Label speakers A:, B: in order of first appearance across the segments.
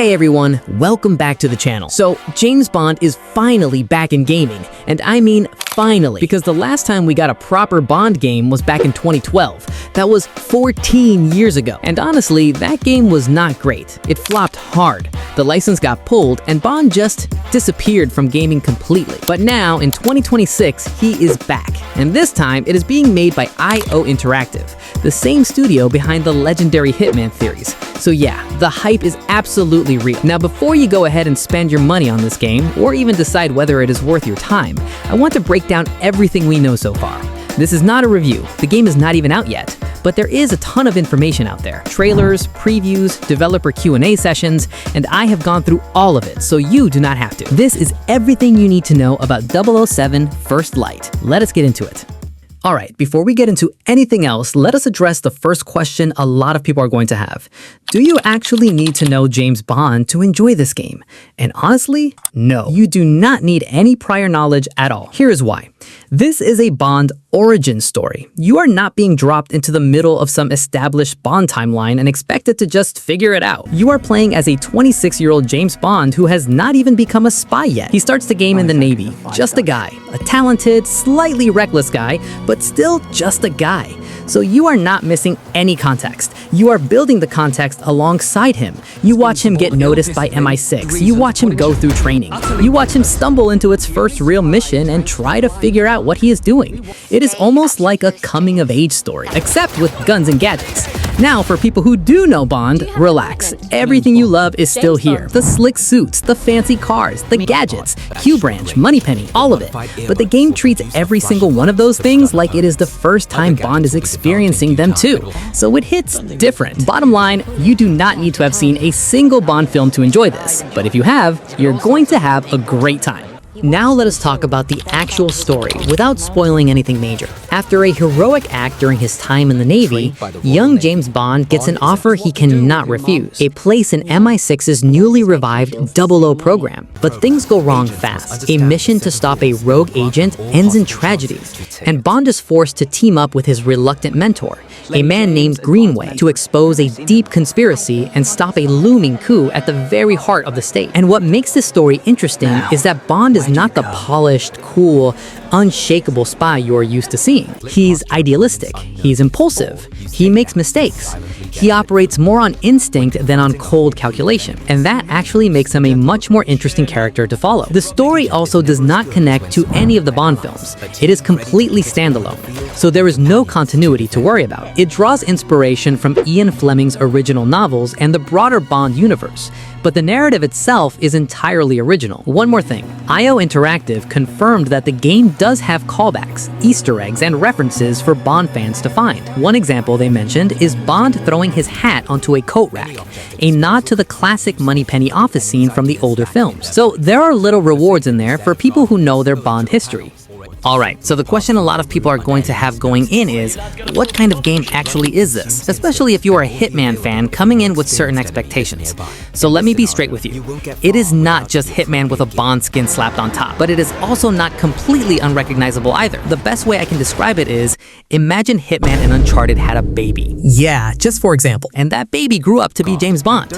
A: Hey everyone, welcome back to the channel. So, James Bond is finally back in gaming, and I mean finally, because the last time we got a proper Bond game was back in 2012. That was 14 years ago. And honestly, that game was not great. It flopped hard. The license got pulled, and Bond just disappeared from gaming completely. But now, in 2026, he is back. And this time, it is being made by IO Interactive, the same studio behind the legendary Hitman series. So yeah, the hype is absolutely real. Now, before you go ahead and spend your money on this game, or even decide whether it is worth your time, I want to break down everything we know so far. This is not a review, the game is not even out yet, but there is a ton of information out there. Trailers, previews, developer Q&A sessions, and I have gone through all of it, so you do not have to. This is everything you need to know about 007 First Light. Let us get into it. Alright, before we get into anything else, let us address the first question a lot of people are going to have. Do you actually need to know James Bond to enjoy this game? And honestly, no. You do not need any prior knowledge at all. Here is why. This is a Bond origin story. You are not being dropped into the middle of some established Bond timeline and expected to just figure it out. You are playing as a 26-year-old James Bond who has not even become a spy yet. He starts the game in the Navy, just a guy. A talented, slightly reckless guy, but still just a guy. So you are not missing any context. You are building the context alongside him. You watch him get noticed by MI6. You watch him go through training. You watch him stumble into its first real mission and try to figure out what he is doing. It is almost like a coming-of-age story, except with guns and gadgets. Now, for people who do know Bond, relax. Everything you love is still here. The slick suits, the fancy cars, the gadgets, Q-Branch, Moneypenny, all of it. But the game treats every single one of those things like it is the first time Bond is experiencing them too. So it hits different. Bottom line, you do not need to have seen a single Bond film to enjoy this. But if you have, you're going to have a great time. Now let us talk about the actual story without spoiling anything major. After a heroic act during his time in the Navy, young James Bond gets an offer he cannot refuse, a place in MI6's newly revived 00 program. But things go wrong fast. A mission to stop a rogue agent ends in tragedy, and Bond is forced to team up with his reluctant mentor, a man named Greenway, to expose a deep conspiracy and stop a looming coup at the very heart of the state. And what makes this story interesting is that Bond is not the polished, cool, unshakable spy you're used to seeing. He's idealistic, he's impulsive, he makes mistakes. He operates more on instinct than on cold calculation, and that actually makes him a much more interesting character to follow. The story also does not connect to any of the Bond films. It is completely standalone, so there is no continuity to worry about. It draws inspiration from Ian Fleming's original novels and the broader Bond universe, but the narrative itself is entirely original. One more thing, IO Interactive confirmed that the game does have callbacks, Easter eggs, and references for Bond fans to find. One example they mentioned is Bond throwing his hat onto a coat rack, a nod to the classic Moneypenny office scene from the older films. So there are little rewards in there for people who know their Bond history. Alright, so the question a lot of people are going to have going in is, what kind of game actually is this? Especially if you are a Hitman fan coming in with certain expectations. So let me be straight with you. It is not just Hitman with a Bond skin slapped on top, but it is also not completely unrecognizable either. The best way I can describe it is, imagine Hitman and Uncharted had a baby. Yeah, just for example. And that baby grew up to be James Bond.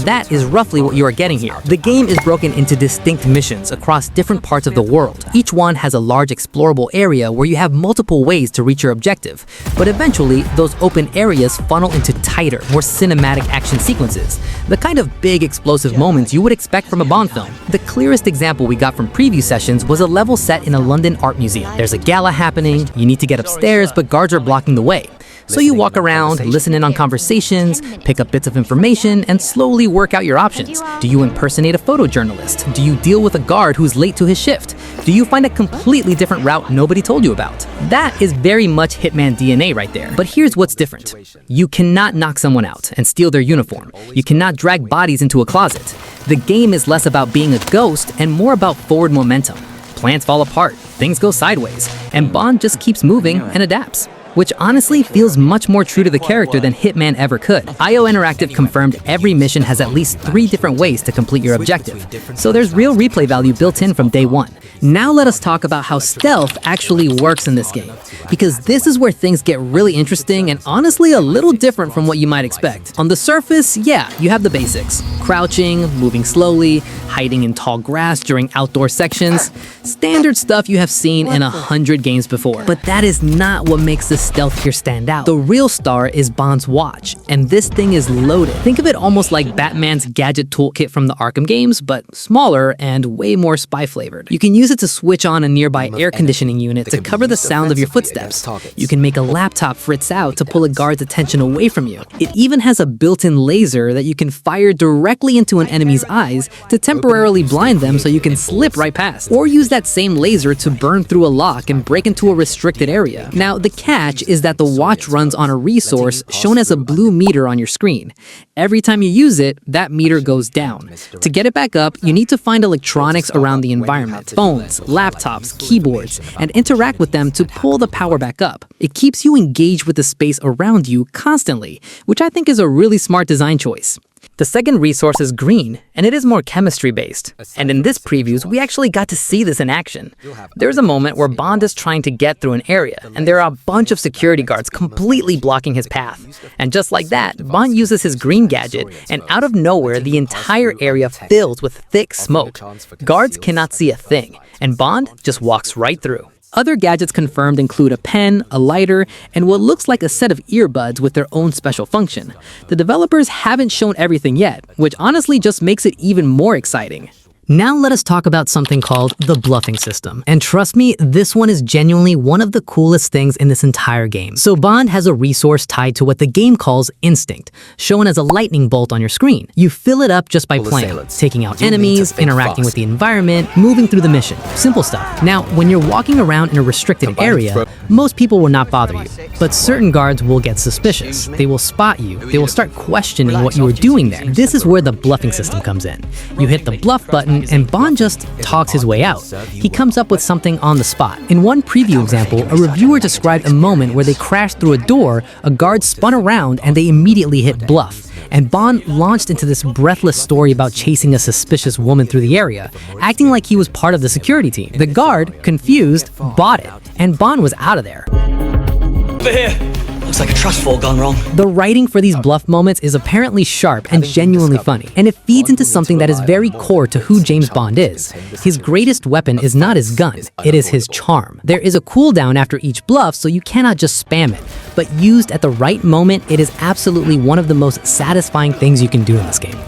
A: That is roughly what you are getting here. The game is broken into distinct missions across different parts of the world. Each one has a large explorable area where you have multiple ways to reach your objective, but eventually those open areas funnel into tighter, more cinematic action sequences, the kind of big explosive moments you would expect from a Bond film. The clearest example we got from preview sessions was a level set in a London art museum. There's a gala happening, you need to get upstairs, but guards are blocking the way. So you walk around, listen in on conversations, pick up bits of information, and slowly work out your options. Do you impersonate a photojournalist? Do you deal with a guard who's late to his shift? Do you find a completely different route nobody told you about? That is very much Hitman DNA right there. But here's what's different. You cannot knock someone out and steal their uniform. You cannot drag bodies into a closet. The game is less about being a ghost and more about forward momentum. Plans fall apart, things go sideways, and Bond just keeps moving and adapts. which honestly feels much more true to the character than Hitman ever could. IO Interactive confirmed every mission has at least 3 different ways to complete your objective, so there's real replay value built in from day one. Now let us talk about how stealth actually works in this game, because this is where things get really interesting and honestly a little different from what you might expect. On the surface, yeah, you have the basics. Crouching, moving slowly, hiding in tall grass during outdoor sections. Standard stuff you have seen in 100 games before. But that is not what makes the stealth here stand out. The real star is Bond's watch, and this thing is loaded. Think of it almost like Batman's gadget toolkit from the Arkham games, but smaller and way more spy flavored. You can use it to switch on a nearby air conditioning unit to cover the sound of your footsteps. You can make a laptop fritz out to pull a guard's attention away from you. It even has a built-in laser that you can fire directly into an enemy's eyes to temporarily blind them so you can slip right past. Or use that same laser to burn through a lock and break into a restricted area. Now, the catch is that the watch runs on a resource shown as a blue meter on your screen. Every time you use it, that meter goes down. To get it back up, you need to find electronics around the environment, phones, laptops, keyboards, and interact with them to pull the power back up. It keeps you engaged with the space around you constantly, which I think is a really smart design choice. The second resource is green, and it is more chemistry-based. And in this previews, we actually got to see this in action. There's a moment where Bond is trying to get through an area, and there are a bunch of security guards completely blocking his path. And just like that, Bond uses his green gadget, and out of nowhere, the entire area fills with thick smoke. Guards cannot see a thing, and Bond just walks right through. Other gadgets confirmed include a pen, a lighter, and what looks like a set of earbuds with their own special function. The developers haven't shown everything yet, which honestly just makes it even more exciting. Now let us talk about something called the Bluffing System. And trust me, this one is genuinely one of the coolest things in this entire game. So Bond has a resource tied to what the game calls instinct, shown as a lightning bolt on your screen. You fill it up just by playing, taking out enemies, interacting with the environment, moving through the mission. Simple stuff. Now, when you're walking around in a restricted area, most people will not bother you, but certain guards will get suspicious. They will spot you. They will start questioning what you were doing there. This is where the Bluffing System comes in. You hit the bluff button, and Bond just talks his way out. He comes up with something on the spot. In one preview example, a reviewer described a moment where they crashed through a door, a guard spun around, and they immediately hit bluff. And Bond launched into this breathless story about chasing a suspicious woman through the area, acting like he was part of the security team. The guard, confused, bought it, and Bond was out of there.
B: Over here! Looks like a trust fall gone wrong.
A: The writing for these bluff moments is apparently sharp and genuinely funny, and it feeds into something that is very core to who James Bond is. His greatest weapon is not his gun, it is his charm. There is a cooldown after each bluff, so you cannot just spam it, but used at the right moment, it is absolutely one of the most satisfying things you can do in this game.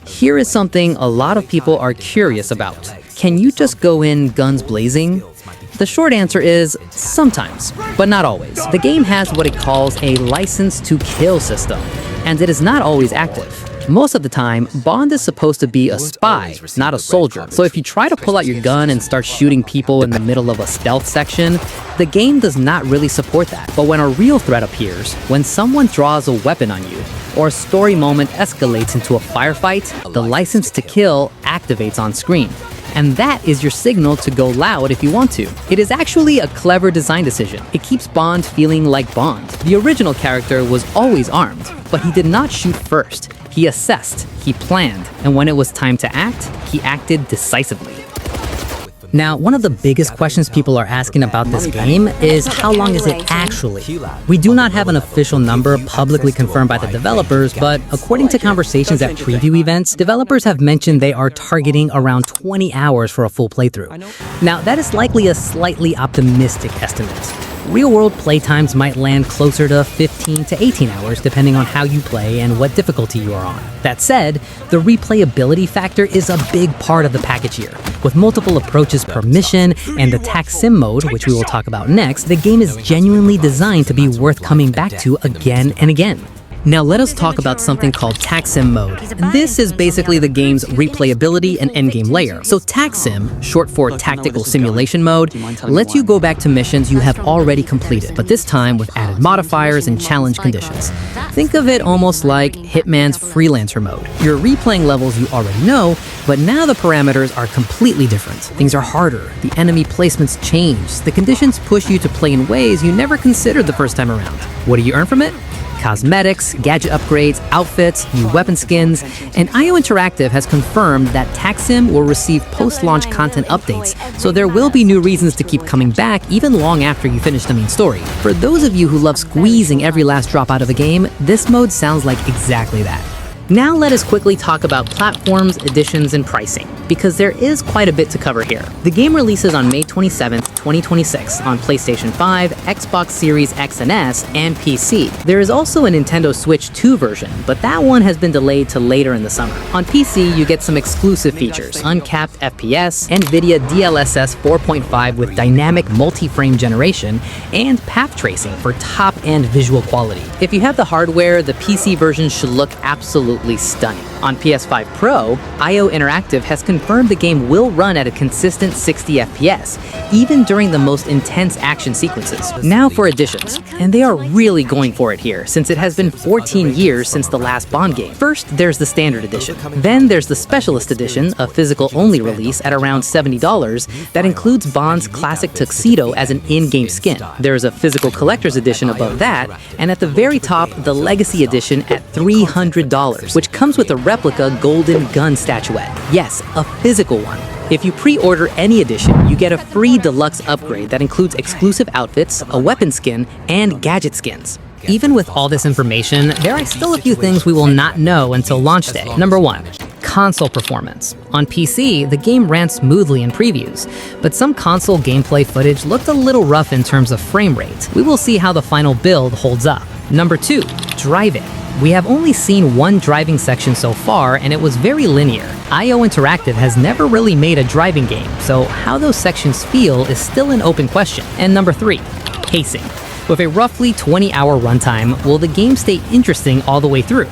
A: Here is something a lot of people are curious about. Can you just go in guns blazing? The short answer is sometimes, but not always. The game has what it calls a license to kill system, and it is not always active. Most of the time, Bond is supposed to be a spy, not a soldier. So if you try to pull out your gun and start shooting people in the middle of a stealth section, the game does not really support that. But when a real threat appears, when someone draws a weapon on you, or a story moment escalates into a firefight, the license to kill activates on screen. And that is your signal to go loud if you want to. It is actually a clever design decision. It keeps Bond feeling like Bond. The original character was always armed, but he did not shoot first. He assessed, he planned, and when it was time to act, he acted decisively. Now, one of the biggest questions people are asking about this game is how long is it actually? We do not have an official number publicly confirmed by the developers, but according to conversations at preview events, developers have mentioned they are targeting around 20 hours for a full playthrough. Now, that is likely a slightly optimistic estimate. Real-world playtimes might land closer to 15 to 18 hours depending on how you play and what difficulty you are on. That said, the replayability factor is a big part of the package here. With multiple approaches per mission and the Tac Sim Mode, which we will talk about next, the game is genuinely designed to be worth coming back to again and again. Now let us talk about something called Tac Sim Mode. This is basically the game's replayability and endgame layer. So Tac Sim, short for Tactical Simulation Mode, lets you go back to missions you have already completed, but this time with added modifiers and challenge conditions. Think of it almost like Hitman's Freelancer mode. You're replaying levels you already know, but now the parameters are completely different. Things are harder, the enemy placements change, the conditions push you to play in ways you never considered the first time around. What do you earn from it? Cosmetics, gadget upgrades, outfits, new weapon skins, and IO Interactive has confirmed that Tac Sim will receive post-launch content updates, so there will be new reasons to keep coming back even long after you finish the main story. For those of you who love squeezing every last drop out of a game, this mode sounds like exactly that. Now let us quickly talk about platforms, editions, and pricing, because there is quite a bit to cover here. The game releases on May 27th, 2026 on PlayStation 5, Xbox Series X and S, and PC. There is also a Nintendo Switch 2 version, but that one has been delayed to later in the summer. On PC, you get some exclusive features, uncapped FPS, NVIDIA DLSS 4.5 with dynamic multi-frame generation, and path tracing for top-end visual quality. If you have the hardware, the PC version should look absolutely stunning. On PS5 Pro, IO Interactive has confirmed the game will run at a consistent 60 FPS, even during the most intense action sequences. Now for editions, and they are really going for it here, since it has been 14 years since the last Bond game. First, there's the Standard Edition. Then there's the Specialist Edition, a physical-only release at around $70 that includes Bond's classic tuxedo as an in-game skin. There's a Physical Collector's Edition above that, and at the very top, the Legacy Edition at $300, which comes with a replica golden gun statuette. Yes, a physical one. If you pre-order any edition, you get a free deluxe upgrade that includes exclusive outfits, a weapon skin, and gadget skins. Even with all this information, there are still a few things we will not know until launch day. Number 1. Console performance. On PC, the game ran smoothly in previews, but some console gameplay footage looked a little rough in terms of frame rate. We will see how the final build holds up. Number 2. Driving. We have only seen one driving section so far, and it was very linear. IO Interactive has never really made a driving game, so how those sections feel is still an open question. And number 3, pacing. With a roughly 20-hour runtime, will the game stay interesting all the way through?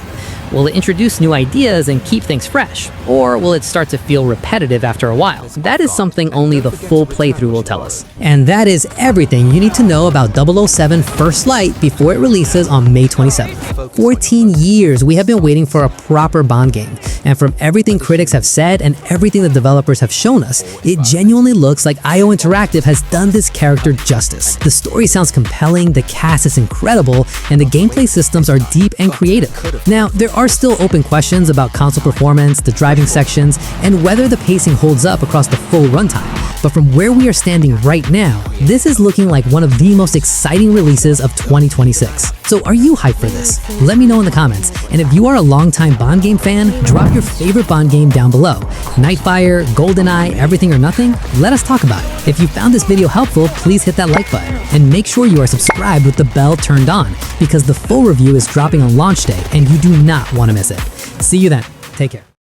A: Will it introduce new ideas and keep things fresh? Or will it start to feel repetitive after a while? That is something only the full playthrough will tell us.
C: And that is everything you need to know about 007 First Light before it releases on May 27th. 14 years we have been waiting for a proper Bond game, and from everything critics have said and everything the developers have shown us, it genuinely looks like IO Interactive has done this character justice. The story sounds compelling, the cast is incredible, and the gameplay systems are deep and creative. Now, there are still open questions about console performance, the driving sections, and whether the pacing holds up across the full runtime. But from where we are standing right now, this is looking like one of the most exciting releases of 2026. So are you hyped for this? Let me know in the comments. And if you are a longtime Bond game fan, drop your favorite Bond game down below. Nightfire, GoldenEye, Everything or Nothing? Let us talk about it. If you found this video helpful, please hit that like button. And make sure you are subscribed with the bell turned on, because the full review is dropping on launch day and you do not want to miss it. See you then. Take care.